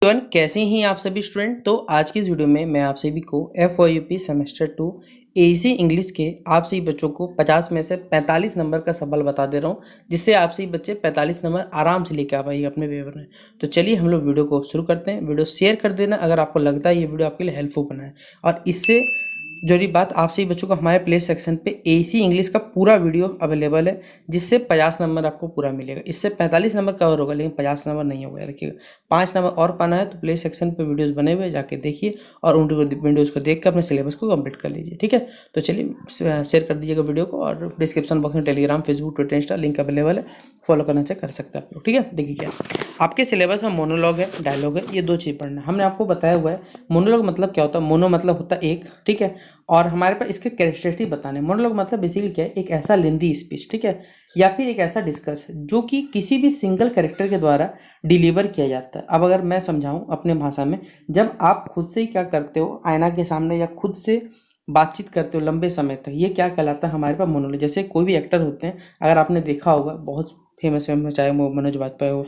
कैसे हैं आप सभी स्टूडेंट। तो आज की इस वीडियो में मैं आप सभी को FYUP सेमेस्टर 2 एसी इंग्लिश के आप सभी बच्चों को 50 में से 45 नंबर का सवाल बता दे रहा हूं, जिससे आप सभी बच्चे 45 नंबर आराम से लेकर आ पाएंगे अपने पेपर में। तो चलिए हम लोग वीडियो को शुरू करते हैं। वीडियो शेयर कर देना अगर आपको लगता है ये वीडियो आपके लिए हेल्पफुल बना है। और इससे जुड़ी बात, आप सभी बच्चों को हमारे प्ले सेक्शन पे एसी इंग्लिश का पूरा वीडियो अवेलेबल है, जिससे 50 नंबर आपको पूरा मिलेगा। इससे 45 नंबर कवर होगा, लेकिन 50 नंबर नहीं होगा। देखिएगा 5 नंबर और पाना है तो प्ले सेक्शन पे वीडियोस बने हुए जाके देखिए और उन वीडियोस को देख कर अपने सिलेबस को कंप्लीट कर लीजिए। ठीक है, तो चलिए शेयर कर दीजिएगा वीडियो को। और डिस्क्रिप्शन बॉक्स में Telegram, Facebook, Twitter, Insta link available है, फॉलो करना से कर सकते हैं आप लोग। ठीक है, देखिए क्या आपके सिलेबस में मोनोलॉग है, डायलॉग है, ये दो चीज़ पढ़ना है। हमने आपको बताया हुआ है मोनोलॉग मतलब क्या होता है। मोनो मतलब होता है एक, ठीक है, और हमारे पास इसके कैरेक्टरिस्टिक बताने। मोनोलॉग मतलब बेसिकली क्या है, एक ऐसा लेंदी स्पीच, ठीक है, या फिर एक ऐसा डिस्कस जो कि किसी भी सिंगल कैरेक्टर के द्वारा डिलीवर किया जाता है। अब अगर मैं समझाऊं अपने भाषा में, जब आप खुद से ही क्या करते हो आईना के सामने या खुद से बातचीत करते हो लंबे समय तक, ये क्या कहलाता है हमारे पास मोनोलॉग। जैसे कोई भी एक्टर होते हैं, अगर आपने देखा होगा बहुत फेमस चाहे वो मनोज वाजपेयी हो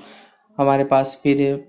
हमारे पास, फिर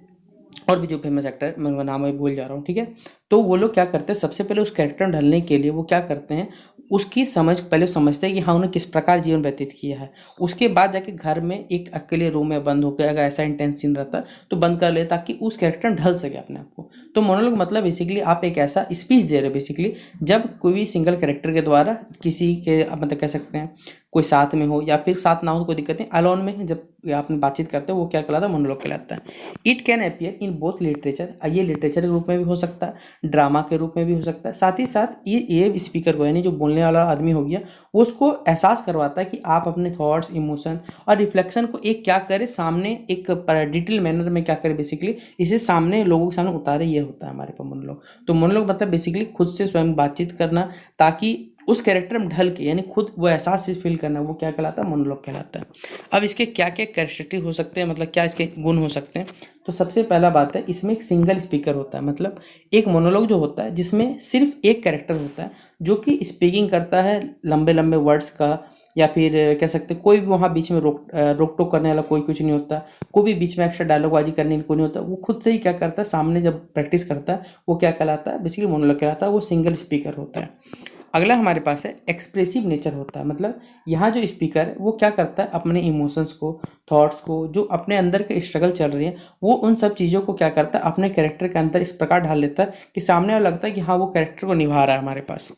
और भी जो फेमस एक्टर मैं उनका नाम अभी भूल जा रहा हूँ, ठीक है। तो वो लोग क्या करते हैं, सबसे पहले उस कैरेक्टर में ढलने के लिए वो क्या करते हैं, उसकी समझ पहले समझते हैं कि हाँ उन्होंने किस प्रकार जीवन व्यतीत किया है। उसके बाद जाके घर में एक अकेले रूम में बंद होकर, अगर ऐसा इंटेंस सीन रहता है तो बंद कर ले, ताकि उस कैरेक्टर में ढल सके अपने आप को। तो मोनोलॉग मतलब बेसिकली आप एक ऐसा स्पीच दे रहे हो बेसिकली, जब कोई भी सिंगल कैरेक्टर के द्वारा किसी के, मतलब कह सकते हैं कोई साथ में हो या फिर साथ ना हो तो कोई दिक्कत नहीं, अलोन में जब आपने बातचीत करते हो वो क्या कहलाता है, मोनोलॉग कहलाता है। It can appear in both literature, ये लिटरेचर के रूप में भी हो सकता है, ड्रामा के रूप में भी हो सकता है। साथ ही साथ ये स्पीकर को, यानी जो बोलने वाला आदमी हो गया, वो उसको एहसास करवाता है कि आप अपने थॉट्स, इमोशन और रिफ्लेक्शन को एक क्या करें सामने, एक डिटेल मैनर में क्या करें, बेसिकली इसे सामने लोगों के सामने उतारे। ये होता है हमारे पास मोनोलॉग। तो मोनोलॉग मतलब बेसिकली खुद से स्वयं बातचीत करना, ताकि उस कैरेक्टर में ढल के, यानी खुद वो एहसास से फील करना, वो क्या कहलाता है, मोनोलॉग कहलाता है। अब इसके क्या क्या कैरेक्टरिस्टिक हो सकते हैं, मतलब क्या इसके गुण हो सकते हैं। तो सबसे पहला बात है, इसमें एक सिंगल स्पीकर होता है। मतलब एक मोनोलॉग जो होता है जिसमें सिर्फ एक कैरेक्टर होता है जो कि स्पीकिंग करता है लंबे लंबे वर्ड्स का, या फिर कह सकते हैं कोई भी वहाँ बीच में रोक टोक करने वाला कोई कुछ नहीं होता, कोई भी बीच में एक्स्ट्रा डायलॉगबाजी करने के लिए कोई नहीं होता। वो खुद से ही क्या करता है, सामने जब प्रैक्टिस करता है वो क्या कहलाता है, बेसिकली मोनोलॉग कहलाता है। वो सिंगल स्पीकर होता है। अगला हमारे पास है एक्सप्रेसिव नेचर होता है। मतलब यहाँ जो स्पीकर है वो क्या करता है, अपने इमोशंस को, थॉट्स को, जो अपने अंदर के स्ट्रगल चल रही है, वो उन सब चीज़ों को क्या करता है, अपने कैरेक्टर के अंदर इस प्रकार ढाल लेता है कि सामने वाला लगता है कि हाँ वो कैरेक्टर को निभा रहा है हमारे पास।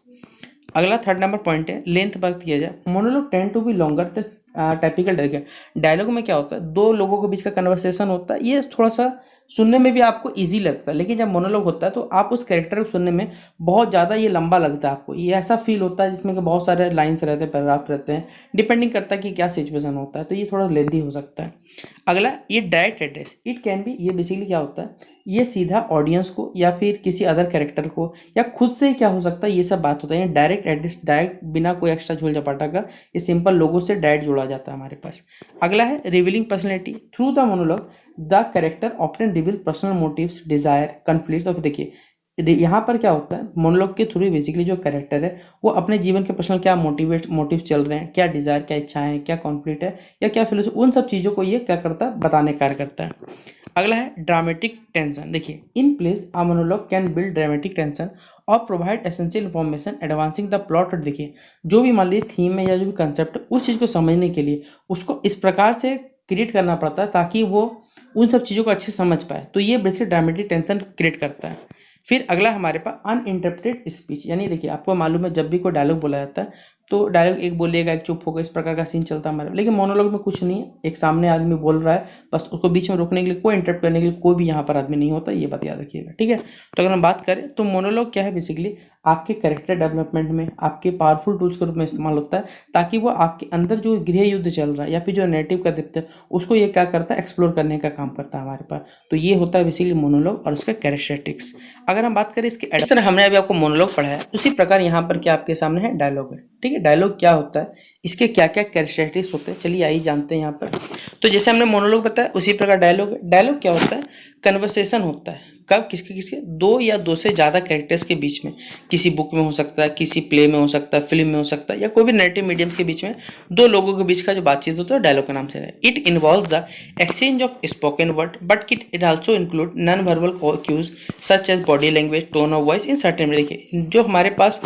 अगला थर्ड नंबर पॉइंट है, लेंथ बात किया जाए, monologue tend to be longer than typical dialogue. Dialogue में क्या होता है, दो लोगों के बीच का कन्वर्सेशन होता है, ये थोड़ा सा सुनने में भी आपको इजी लगता है। लेकिन जब मोनोलॉग होता है तो आप उस कैरेक्टर को सुनने में बहुत ज़्यादा ये लंबा लगता है आपको। ये ऐसा फील होता है जिसमें कि बहुत सारे लाइन्स रहते हैं, पैराग्राफ रहते हैं, डिपेंडिंग करता है कि क्या सिचुएशन होता है, तो ये थोड़ा लेंथी हो सकता है। अगला ये direct address, it can be, ये बेसिकली क्या होता है, ये सीधा ऑडियंस को या फिर किसी अदर कैरेक्टर को या खुद से ही क्या हो सकता है, ये सब बात होता है। डायरेक्ट एड्रेस, डायरेक्ट बिना कोई एक्स्ट्रा झोल झपाटा का, ये सिंपल लोगों से डायरेक्ट जोड़ा जाता है हमारे पास। अगला है revealing personality, through the monologue the character often reveal personal motives, desire, conflict. Of देखिए यहाँ पर क्या होता है, मोनोलॉग के थ्रू बेसिकली जो कैरेक्टर है वो अपने जीवन के पर्सनल क्या मोटिव चल रहे हैं, क्या डिजायर, क्या इच्छाएं हैं, क्या कॉन्फ्लिक्ट है या क्या फिलोसफी, उन सब चीज़ों को ये क्या करता है, बताने कार्य करता है। अगला है ड्रामेटिक टेंशन। देखिए in place a monologue can build dramatic tension और provide essential information advancing the plot. देखिए जो भी मान लीजिए थीम है या जो भी कंसेप्ट, उस चीज़ को समझने के लिए उसको इस प्रकार से क्रिएट करना पड़ता है ताकि वो उन सब चीज़ों को अच्छे से समझ पाए। तो ये बेसिकली ड्रामेटिक टेंशन क्रिएट करता है। फिर अगला हमारे पास अनइंटरप्रेटेड स्पीच, यानी देखिए आपको मालूम है जब भी कोई डायलॉग बोला जाता है तो डायलॉग एक बोलिएगा एक चुप होगा, इस प्रकार का सीन चलता है हमारे। लेकिन मोनोलॉग में कुछ नहीं है, एक सामने आदमी बोल रहा है, बस उसको बीच में रोकने के लिए, कोई इंटरप्ट करने के लिए कोई भी यहाँ पर आदमी नहीं होता, ये बात याद रखिएगा। ठीक है, तो अगर हम बात करें तो मोनोलॉग क्या है, बेसिकली आपके कैरेक्टर डेवलपमेंट में आपके पावरफुल टूल्स के रूप में इस्तेमाल होता है, ताकि वो आपके अंदर जो गृह युद्ध चल रहा है या फिर जो नेरेटिव का दीप्त है उसको ये क्या करता है, एक्सप्लोर करने का काम करता है हमारे पास। तो ये होता है बेसिकली मोनोलॉग और उसका कैरेक्टरिस्टिक्स। अगर हम बात करें इसके, इस तरह हमने अभी आपको मोनोलॉग पढ़ाया, उसी प्रकार यहाँ पर क्या आपके सामने है, डायलॉग है। ठीक है, डायलॉग क्या होता है, इसके क्या क्या कैरेक्टरिस्टिक्स होते हैं, चलिए आइए जानते हैं यहाँ पर। तो जैसे हमने मोनोलॉग बताया उसी प्रकार डायलॉग है। डायलॉग क्या होता है? कन्वर्सेशन होता है। कब? किसके किसके? दो या दो से ज़्यादा कैरेक्टर्स के बीच में। किसी बुक में हो सकता है, किसी प्ले में हो सकता है, फिल्म में हो सकता है, या कोई भी नैरेटिव मीडियम के बीच में दो लोगों के बीच का जो बातचीत होता है डायलॉग के नाम से है। It involves the exchange of spoken word but it also include non verbal cues such as body language, tone of voice in certain. देखिए जो हमारे पास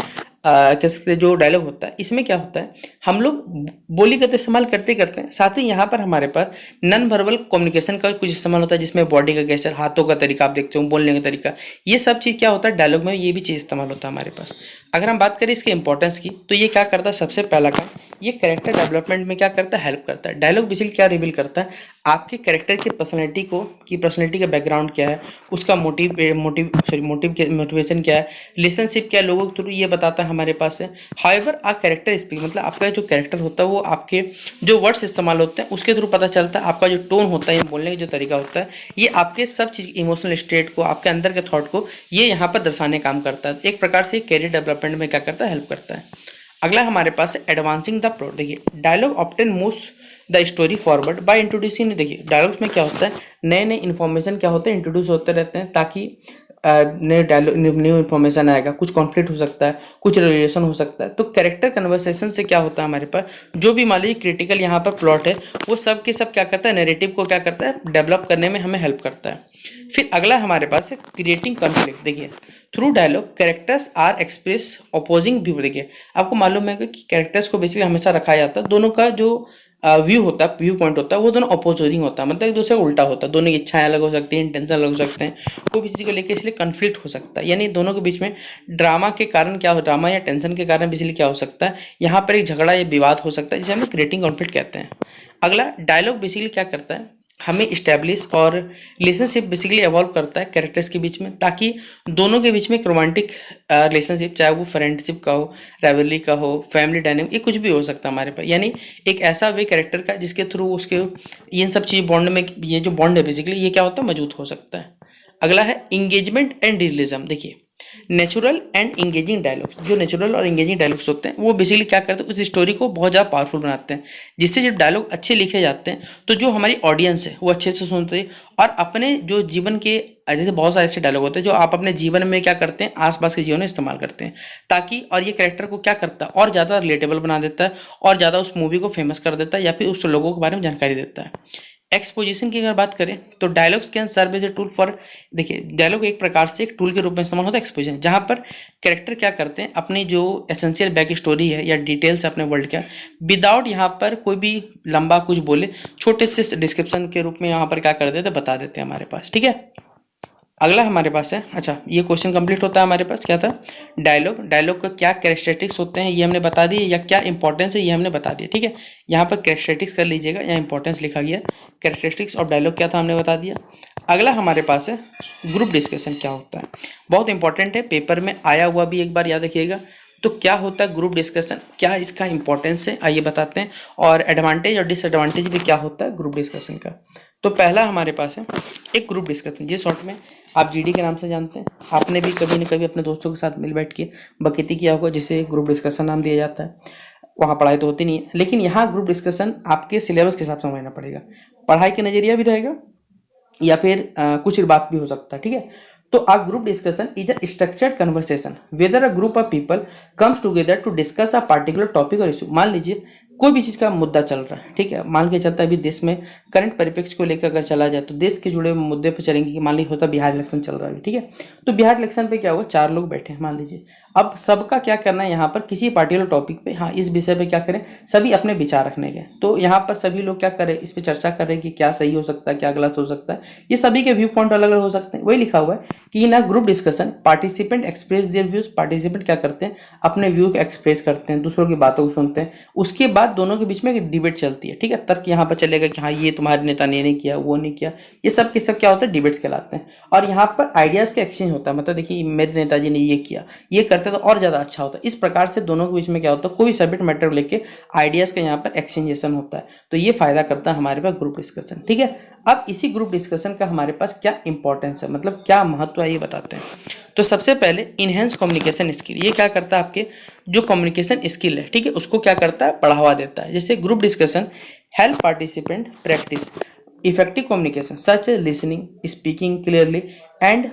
कह सकते हैं जो डायलॉग होता है इसमें क्या होता है, हम लोग बोली का तो इस्तेमाल करते करते हैं, साथ ही यहाँ पर हमारे पास नॉन वर्बल कम्युनिकेशन का कुछ इस्तेमाल होता है, जिसमें बॉडी का गेस्चर, हाथों का तरीका आप देखते हो, बोलने का तरीका, ये सब चीज़ क्या होता है डायलॉग में, ये भी चीज़ इस्तेमाल होता है हमारे पास। अगर हम बात करें इसके इंपॉर्टेंस की, तो ये क्या करता है, सबसे पहला काम ये कैरेक्टर डेवलपमेंट में क्या करता है, हेल्प करता है। डायलॉग बेसिकली क्या रिवील करता है, आपके कैरेक्टर की पर्सनैलिटी को, की पर्सनैलिटी का बैकग्राउंड क्या है, उसका मोटिवेशन क्या है, रिलेशनशिप क्या है लोगों के थ्रू, ये बताता है हमारे पास है। हाउएवर आ कैरेक्टर स्पीक, मतलब आपका जो कैरेक्टर होता है वो आपके जो वर्ड्स इस्तेमाल होते हैं उसके थ्रू पता चलता है। आपका जो टोन होता है, बोलने का जो तरीका होता है, ये आपके सब चीज़ इमोशनल स्टेट को, आपके अंदर के थॉट को ये यहाँ पर दर्शाने काम करता है। एक प्रकार से कैरियर डेवलपमेंट में क्या करता है, हेल्प करता है। अगला हमारे पास है एडवांसिंग द प्लॉट। देखिए dialogue often moves the story forward by introducing. देखिए डायलॉग्स में क्या होता है, नए नए इन्फॉर्मेशन क्या होते हैं, इंट्रोड्यूस होते रहते हैं, ताकि नए डायलॉग न्यू इन्फॉर्मेशन आएगा, कुछ कॉन्फ्लिक्ट हो सकता है, कुछ रिलेशन हो सकता है। तो कैरेक्टर कन्वर्सेशन से क्या होता है हमारे पास, जो भी मान लीजिए क्रिटिकल यहाँ पर प्लॉट है, वो सब के सब क्या करता है, नैरेटिव को क्या करता है, डेवलप करने में हमें हेल्प करता है। फिर अगला हमारे पास है क्रिएटिंग कॉन्फ्लिक्ट। देखिए through dialogue characters are express opposing view. देखिए आपको मालूम है कि कैरेक्टर्स को बेसिकली हमेशा रखा जाता है, दोनों का जो व्यू होता है, व्यू पॉइंट होता है, वो दोनों अपोजिंग होता है, मतलब एक दूसरे का उल्टा होता है। दोनों की इच्छाएं अलग हो सकती हैं, इंटेंशन अलग हो सकते हैं, कोई भी चीज़ को लेकर इसलिए कन्फ्लिक्ट हो सकता है। यानी दोनों के बीच में ड्रामा के कारण क्या हो, ड्रामा या टेंशन के कारण बेसिकली क्या हो सकता है, यहाँ पर एक झगड़ा या विवाद हो सकता है, जिसे हम क्रिएटिंग कॉन्फ्लिक्ट कहते हैं। अगला डायलॉग बेसिकली क्या करता है, हमें इस्टेब्लिश और रिलेशनशिप बेसिकली एवॉल्व करता है कैरेक्टर्स के बीच में, ताकि दोनों के बीच में एक रोमांटिक रिलेशनशिप, चाहे वो फ्रेंडशिप का हो, राइवलरी का हो, फैमिली डायनेमिक, ये कुछ भी हो सकता है हमारे पास। यानी एक ऐसा वे कैरेक्टर का जिसके थ्रू उसके इन सब चीज़ बॉन्ड में, ये जो बॉन्ड है बेसिकली ये क्या होता है, मौजूद हो सकता है। अगला है इंगेजमेंट एंड रियलिज्म। देखिए नेचुरल एंड इंगेजिंग डायलॉग्स, जो नेचुरल और इंगेजिंग डायलॉग्स होते हैं वो बेसिकली क्या करते हैं, उस स्टोरी को बहुत ज़्यादा पावरफुल बनाते हैं, जिससे जब डायलॉग अच्छे लिखे जाते हैं तो जो हमारी ऑडियंस है वो अच्छे से सुनते हैं, और अपने जो जीवन के, जैसे बहुत सारे ऐसे डायलॉग होते हैं जो आप अपने जीवन में क्या करते हैं, आसपास के जीवन में इस्तेमाल करते हैं, ताकि, और ये कैरेक्टर को क्या करता है, और ज़्यादा रिलेटेबल बना देता है, और ज़्यादा उस मूवी को फेमस कर देता है, या फिर उस लोगों के बारे में जानकारी देता है। एक्सपोजिशन की अगर बात करें तो dialogues can serve as a tool for. देखिए डायलॉग एक प्रकार से एक टूल के रूप में इस्तेमाल होता है एक्सपोजिशन, जहाँ पर कैरेक्टर क्या करते हैं, अपनी जो एसेंशियल बैक स्टोरी है या डिटेल्स अपने वर्ल्ड का, विदाउट यहाँ पर कोई भी लंबा कुछ बोले, छोटे से डिस्क्रिप्शन के रूप में यहाँ पर क्या कर देते, बता देते हैं हमारे पास। ठीक है, अगला हमारे पास है, अच्छा ये क्वेश्चन कंप्लीट होता है हमारे पास, क्या था, डायलॉग का क्या कैरेक्टरिस्टिक्स होते हैं ये हमने बता दिए, या क्या इंपॉर्टेंस है ये हमने बता दिया। ठीक है, यहाँ पर कैरेक्टरिस्टिक्स कर लीजिएगा, यहाँ इंपॉर्टेंस लिखा गया, कैरेक्टरिस्टिक्स ऑफ डायलॉग क्या था हमने बता दिया। अगला हमारे पास है ग्रुप डिस्कशन क्या होता है, बहुत इंपॉर्टेंट है, पेपर में आया हुआ भी एक बार याद रखिएगा। तो क्या होता है ग्रुप डिस्कशन, क्या इसका इंपॉर्टेंस है, आइए बताते हैं, और एडवांटेज और डिसएडवांटेज भी क्या होता है ग्रुप डिस्कशन का। तो पहला हमारे पास है एक ग्रुप डिस्कशन, जिस शॉर्ट में आप जीडी के नाम से जानते हैं, आपने भी कभी न कभी अपने दोस्तों के साथ मिल बैठ के बकैती किया होगा, जिसे ग्रुप डिस्कशन नाम दिया जाता है। वहाँ पढ़ाई तो होती नहीं है, लेकिन यहाँ ग्रुप डिस्कशन आपके सिलेबस के हिसाब से समझना पड़ेगा, पढ़ाई के नज़रिया भी रहेगा या फिर कुछ बात भी हो सकता है। ठीक है, तो a group discussion is a structured conversation whether a group of people comes together to discuss a particular topic or issue। मान लीजिए कोई भी चीज़ का मुद्दा चल रहा है, ठीक है, मान के चलता है अभी देश में करंट परिप्रेक्ष्य को लेकर अगर चला जाए तो देश के जुड़े मुद्दे पर चलेंगे कि मान लीजिए होता बिहार इलेक्शन चल रहा है, ठीक है, तो बिहार इलेक्शन पे क्या हुआ, 4 लोग बैठे हैं मान लीजिए, अब सबका क्या करना है यहाँ पर किसी पार्टिकुलर टॉपिक पे, हाँ इस विषय पे क्या करें, सभी अपने विचार रखने के, तो यहाँ पर सभी लोग क्या करें, इस पर चर्चा करें कि क्या सही हो सकता है, क्या गलत हो सकता है, ये सभी के व्यू पॉइंट अलग अलग हो सकते हैं। वही लिखा हुआ है कि in group discussion participant express their views, participant क्या करते हैं, अपने व्यू एक्सप्रेस करते हैं, दूसरों की बातों को सुनते हैं, उसके बाद दोनों के बीच में एक डिबेट चलती है। ठीक है, तर्क यहाँ पर चलेगा कि हाँ ये तुम्हारे नेता ने नहीं किया, वो नहीं किया, ये सब के सब क्या होता है, डिबेट्स कहलाते हैं। और यहाँ पर आइडियाज़ का एक्सचेंज होता है, मतलब देखिए मेरे नेताजी ने ये किया, ये करते तो और ज़्यादा अच्छा होता है। इस प्रकार से दोनों के बीच में क्या होता है, कोई सब्जेक्ट मैटर को लेकर आइडियाज़ का यहाँ पर एक्सचेंजेशन होता है, तो ये फायदा करता है हमारे पास ग्रुप डिस्कशन। ठीक है, अब इसी ग्रुप डिस्कशन का हमारे पास क्या इंपॉर्टेंस है, मतलब क्या महत्व है ये बताते हैं। तो सबसे पहले इनहेंस कम्युनिकेशन स्किल, ये क्या करता है, आपके जो कम्युनिकेशन स्किल है, ठीक है, उसको क्या करता है, बढ़ावा देता है। जैसे group discussion help participant practice effective communication such listening speaking clearly and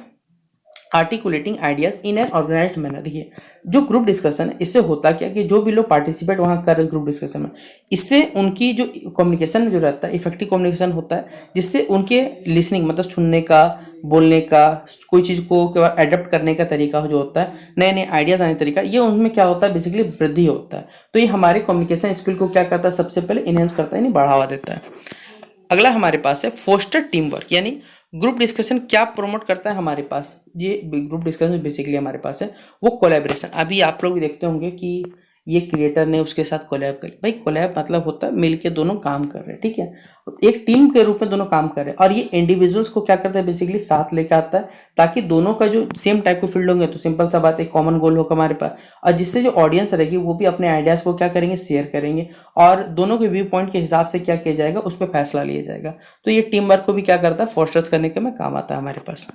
articulating ideas in an organised manner. देखिए जो ग्रुप डिस्कशन है इससे होता क्या कि जो भी लोग पार्टिसिपेट वहाँ कर रहे ग्रुप डिस्कशन में, इससे उनकी जो कम्युनिकेशन जो रहता है इफेक्टिव कम्युनिकेशन होता है, जिससे उनके लिसनिंग मतलब सुनने का, बोलने का, कोई चीज़ को अडेप्ट करने का तरीका जो होता है, नए नए आइडियाज़ आने का तरीका, ये उनमें क्या होता है बेसिकली वृद्धि होता है। तो ये हमारे कम्युनिकेशन स्किल को क्या करता है, सबसे पहले इनहेंस करता है, यानी बढ़ावा देता है। अगला हमारे पास है फोस्टर टीम वर्क, यानी ग्रुप डिस्कशन क्या प्रमोट करता है हमारे पास। ये ग्रुप डिस्कशन बेसिकली हमारे पास है वो कोलैबोरेशन। अभी आप लोग देखते होंगे कि ये क्रिएटर ने उसके साथ कोलैब कर, भाई कोलैब मतलब होता है मिल के दोनों काम कर रहे हैं, ठीक है, एक टीम के रूप में दोनों काम कर रहे हैं। और ये इंडिविजुअल्स को क्या करता है बेसिकली साथ लेकर आता है, ताकि दोनों का जो सेम टाइप के फील्ड होंगे तो सिंपल सा बात है कॉमन गोल होगा हमारे पास, और जिससे जो ऑडियंस रहेगी वो भी अपने आइडियाज़ को क्या करेंगे शेयर करेंगे, और दोनों के व्यू पॉइंट के हिसाब से क्या किया जाएगा उस पर फैसला लिया जाएगा। तो ये टीम वर्क को भी क्या करता है फोस्टर्स करने के में काम आता है हमारे पास।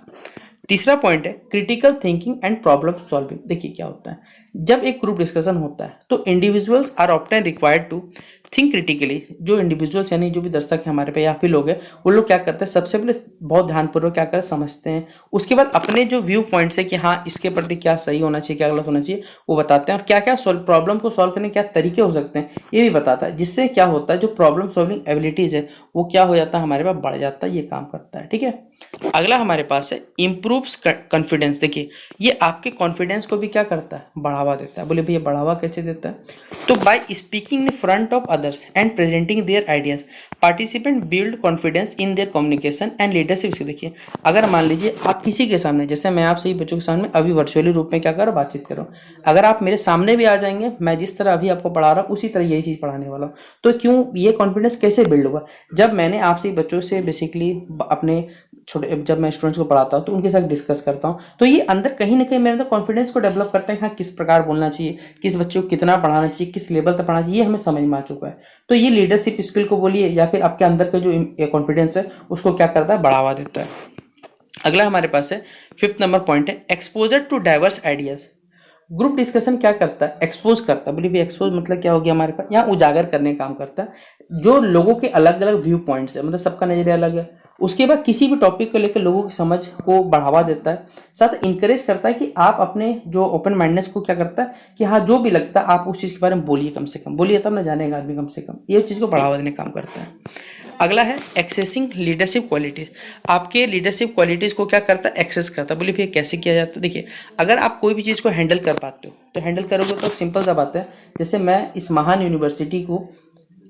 तीसरा पॉइंट है critical thinking and problem solving. देखिए क्या होता है जब एक ग्रुप डिस्कशन होता है तो individuals are often required to think critically. जो इंडिविजुअल्स यानी जो भी दर्शक है हमारे पे या फिर लोग हैं वो लोग क्या करते हैं सबसे पहले बहुत ध्यानपूर्वक क्या करते हैं समझते हैं, उसके बाद अपने जो व्यू पॉइंट्स है कि हाँ इसके प्रति क्या सही होना चाहिए क्या गलत होना चाहिए वो बताते हैं, और क्या क्या प्रॉब्लम को सॉल्व करने के क्या तरीके हो सकते हैं ये भी बताता है, जिससे क्या होता है जो प्रॉब्लम सॉल्विंग एबिलिटीज़ है वो क्या हो जाता है हमारे पास बढ़ जाता है, ये काम करता है, ठीक है। अगला हमारे पास है इम्प्रूव्स कॉन्फिडेंस। देखिए ये आपके कॉन्फिडेंस को भी क्या करता है बढ़ावा देता है। बोले भैया बढ़ावा कैसे देता है, तो by speaking in front of others and presenting their ideas participant build confidence in their communication and leadership. देखिए अगर मान लीजिए आप किसी के सामने, जैसे मैं आपसे ही बच्चों के सामने अभी वर्चुअली रूप में क्या कर रहा हूँ बातचीत कर रहा हूँ, अगर आप मेरे सामने भी आ जाएंगे मैं जिस तरह अभी आपको पढ़ा रहा हूँ उसी तरह यही चीज़ पढ़ाने वाला हूँ, तो क्यों ये कॉन्फिडेंस कैसे बिल्ड हुआ, जब मैंने आपसे बच्चों से बेसिकली अपने छोटे जब मैं स्टूडेंट्स को पढ़ाता हूँ तो उनके साथ डिस्कस करता हूँ, तो ये अंदर कहीं ना कहीं मेरे अंदर कॉन्फिडेंस को डेवलप करते हैं हाँ किस प्रकार बोलना चाहिए, किस बच्चे को कितना पढ़ाना चाहिए, किस लेवल तक पढ़ाना चाहिए, ये हमें समझ में आ चुका है। तो ये लीडरशिप स्किल को बोलिए या फिर आपके अंदर का जो कॉन्फिडेंस है उसको क्या करता है बढ़ावा देता है। अगला हमारे पास है फिफ्थ नंबर पॉइंट है exposure to diverse ideas. Group discussion क्या करता है एक्सपोज करता है। बोलिए भी एक्सपोज मतलब क्या हो गया हमारे पास, यहाँ उजागर करने का काम करता है जो लोगों के अलग अलग व्यू पॉइंट्स है, मतलब सबका नजरिया अलग है। उसके बाद किसी भी टॉपिक को लेकर लोगों की समझ को बढ़ावा देता है, साथ इंकरेज करता है कि आप अपने जो ओपन माइंडनेस को क्या करता है कि हाँ जो भी लगता है आप उस चीज़ के बारे में बोलिए, कम से कम बोलिए तब ना जानेगा आदमी, कम से कम ये चीज़ को बढ़ावा देने का काम करता है। अगला है एक्सेसिंग लीडरशिप क्वालिटीज। आपके लीडरशिप क्वालिटीज को क्या करता है एक्सेस करता है। बोलिए फिर कैसे किया जाता है, देखिए अगर आप कोई भी चीज़ को हैंडल कर पाते हो तो हैंडल करोगे तो सिंपल सा बात है, जैसे मैं इस महान यूनिवर्सिटी को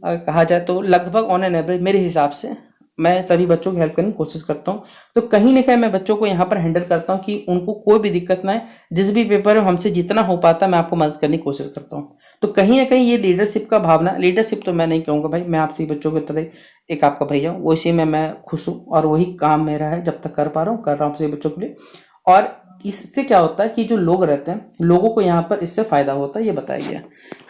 कहा जाए तो लगभग ऑन एन एवरेज मेरे हिसाब से मैं सभी बच्चों की हेल्प करने की कोशिश करता हूँ, तो कहीं ना कहीं मैं बच्चों को यहाँ पर हैंडल करता हूँ कि उनको कोई भी दिक्कत ना है, जिस भी पेपर में हमसे जितना हो पाता है मैं आपको मदद करने की कोशिश करता हूँ। तो कहीं ना कहीं ये लीडरशिप का भावना, लीडरशिप तो मैं नहीं कहूँगा भाई, मैं आपसे बच्चों की तरह एक आपका भैया हूँ, वो इसी में मैं खुश हूँ और वही काम मेरा है, जब तक कर पा रहा हूँ कर रहा हूँ आपसे बच्चों के लिए। और इससे क्या होता है कि जो लोग रहते हैं लोगों को यहाँ पर इससे फ़ायदा होता है, ये बताया गया।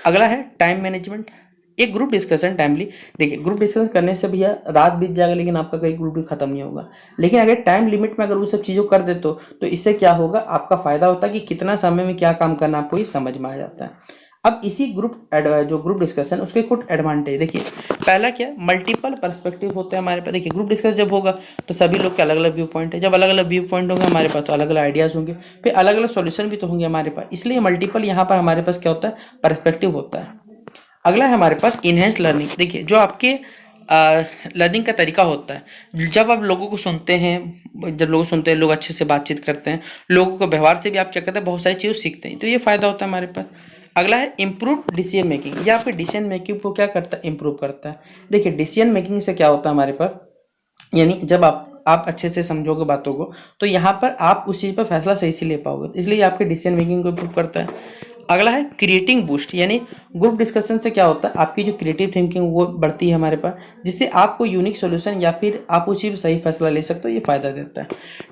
अगला है टाइम मैनेजमेंट। एक ग्रुप डिस्कशन टाइमली, देखिए ग्रुप डिस्कशन करने से भैया रात बीत जाएगा लेकिन आपका कहीं ग्रुप भी खत्म नहीं होगा, लेकिन अगर टाइम लिमिट में अगर वो सब चीज़ों कर दे तो इससे क्या होगा आपका फायदा होता है कि कितना समय में क्या काम करना आपको ये समझ में आ जाता है। अब इसी जो ग्रुप डिस्कशन उसके कुछ एडवांटेज देखिए, पहला क्या मल्टीपल पर्सपेक्टिव होते हैं हमारे पास। देखिए ग्रुप डिस्कस जब होगा तो सभी लोग के अलग अलग व्यू पॉइंट है, जब अलग अलग व्यू पॉइंट होंगे हमारे पास तो अलग अलग आइडियाज़ होंगे, फिर अलग अलग सॉल्यूशन भी तो होंगे हमारे पास, इसलिए मल्टीपल यहाँ पर हमारे पास क्या होता है पर्सपेक्टिव होता है। अगला है हमारे पास इनहेंस लर्निंग। देखिए जो आपके लर्निंग का तरीका होता है, जब आप लोगों को सुनते हैं, जब लोग सुनते हैं लोग अच्छे से बातचीत करते हैं, लोगों के व्यवहार से भी आप क्या करते हैं बहुत सारी चीज़ें सीखते हैं, तो ये फ़ायदा होता है हमारे पास। अगला है इम्प्रूव डिसीजन मेकिंग। या फिर डिसीजन मेकिंग को क्या करता है इम्प्रूव करता है। देखिए डिसीजन मेकिंग से क्या होता है हमारे पास, यानी जब आप अच्छे से समझोगे बातों को तो यहाँ पर आप उस चीज़ पर फैसला सही से ले पाओगे, इसलिए आपके डिसीजन मेकिंग को इम्प्रूव करता है। अगला है क्रिएटिंग बूस्ट, यानी ग्रुप डिस्कशन से क्या होता है आपकी जो क्रिएटिव थिंकिंग वो बढ़ती है हमारे पास, जिससे आपको यूनिक सॉल्यूशन या फिर आप उस चीज़ में सही फैसला ले सकते हो, ये फायदा देता है।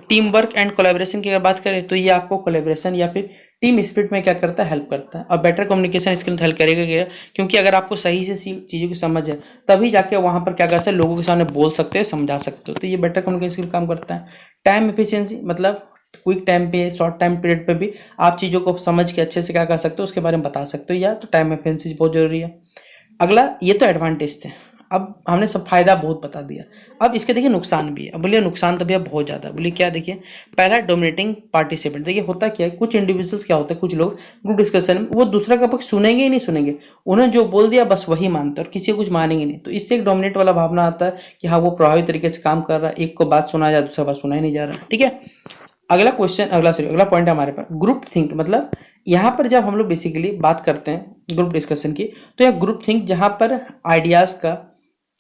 टीम वर्क एंड कोलैबोरेशन की अगर बात करें तो ये आपको कोलैबोरेशन या फिर टीम स्पिरिट में क्या करता है हेल्प करता है, और बेटर कम्युनिकेशन स्किल हेल्प करेगा क्योंकि अगर आपको सही से चीज़ों की समझ है तभी जाके वहाँ पर क्या कर सकते हैं लोगों के सामने बोल सकते हैं समझा सकते हो, तो ये बेटर कम्युनिकेशन स्किल काम करता है। टाइम एफिशिएंसी मतलब क्विक टाइम पे शॉर्ट टाइम पीरियड पे भी आप चीज़ों को समझ के अच्छे से क्या कर सकते हो उसके बारे में बता सकते हो, या तो टाइम एफिशिएंसी बहुत जरूरी है। अगला ये तो एडवांटेज थे। अब हमने सब फायदा बहुत बता दिया, अब इसके देखिए नुकसान भी है। अब बोलिए नुकसान तो भैया बहुत ज़्यादा, बोलिए क्या, देखिए पहला डोमिनेटिंग पार्टिसिपेंट। देखिए होता क्या है, कुछ इंडिविजुअल्स क्या होता है, कुछ लोग ग्रुप डिस्कशन में वो दूसरा का पक्ष सुनेंगे ही नहीं सुनेंगे, उन्हें जो बोल दिया बस वही मानते हैं और किसी को कुछ मानेंगे नहीं। तो इससे एक डोमिनेट वाला भावना आता है कि हाँ वो प्रभावी तरीके से काम कर रहा है, एक को बात सुना जा दूसरा बात सुना ही नहीं जा रहा। ठीक है, अगला क्वेश्चन, अगला पॉइंट है हमारे पास ग्रुप थिंक। मतलब यहाँ पर जब हम लोग बेसिकली बात करते हैं ग्रुप डिस्कशन की, तो यह ग्रुप थिंक जहाँ पर आइडियाज़ का,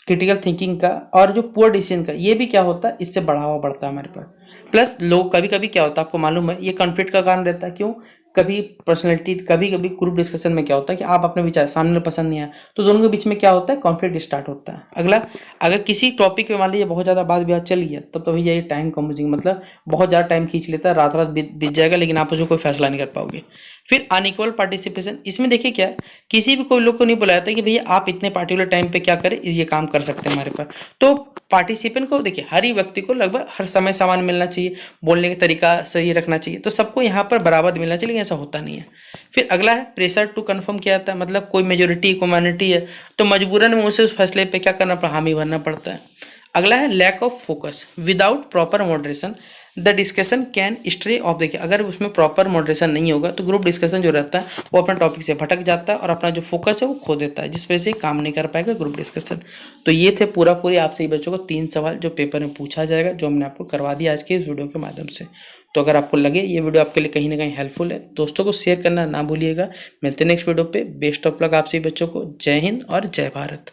क्रिटिकल थिंकिंग का और जो पुअर डिसीजन का, ये भी क्या होता है, इससे बढ़ावा बढ़ता है हमारे पास। प्लस लोग कभी कभी क्या होता है, आपको मालूम है, ये कॉन्फ्लिक्ट का कारण रहता है। क्यों? कभी पर्सनैलिटी, कभी कभी ग्रुप डिस्कशन में क्या होता है कि आप अपने विचार सामने पसंद नहीं आया तो दोनों के बीच में क्या होता है, कॉन्फ्लिक्ट स्टार्ट होता है। अगला, अगर किसी टॉपिक पे मान लीजिए बहुत ज़्यादा बात विवाद चल गया तो भैया ये टाइम कंज्यूमिंग, मतलब बहुत ज़्यादा टाइम खींच लेता है, रात रात बीत जाएगा, लेकिन आप उसको कोई फैसला नहीं कर पाओगे। फिर अनइक्वल पार्टिसिपेशन, इसमें देखिए क्या है, किसी भी कोई लोग को नहीं बुलाया था कि भैया आप इतने पार्टिकुलर टाइम पे क्या करें, ये काम कर सकते हैं हमारे पास। तो पार्टिसिपेंट को देखिए, हर ही व्यक्ति को लगभग हर समय समान मिलना चाहिए, बोलने का तरीका सही रखना चाहिए, तो सबको यहाँ पर बराबर मिलना चाहिए, लेकिन ऐसा होता नहीं है। फिर अगला है प्रेशर टू कन्फर्म, क्या आता है, मतलब कोई मेजोरिटी को माइनॉरिटी है तो मजबूरन में उसे उस फैसले पे क्या करना पड़ा, हामी भरना पड़ता है। अगला है lack of focus, without proper moderation the discussion can stray off. देखिए अगर उसमें प्रॉपर मॉडरेशन नहीं होगा तो ग्रुप डिस्कशन जो रहता है वो अपना टॉपिक से भटक जाता है और अपना जो फोकस है वो खो देता है, जिस वजह से काम नहीं कर पाएगा ग्रुप डिस्कशन। तो ये थे पूरी आपसे ही बच्चों को 3 सवाल जो पेपर में पूछा जाएगा, जो हमने आपको करवा दिया आज के इस वीडियो के माध्यम से। तो अगर आपको लगे ये वीडियो आपके लिए कहीं ना कहीं हेल्पफुल है, दोस्तों को शेयर करना ना भूलिएगा। मिलते हैं नेक्स्ट वीडियो पे। बेस्ट ऑफ लक आप सभी बच्चों को। जय हिंद और जय भारत।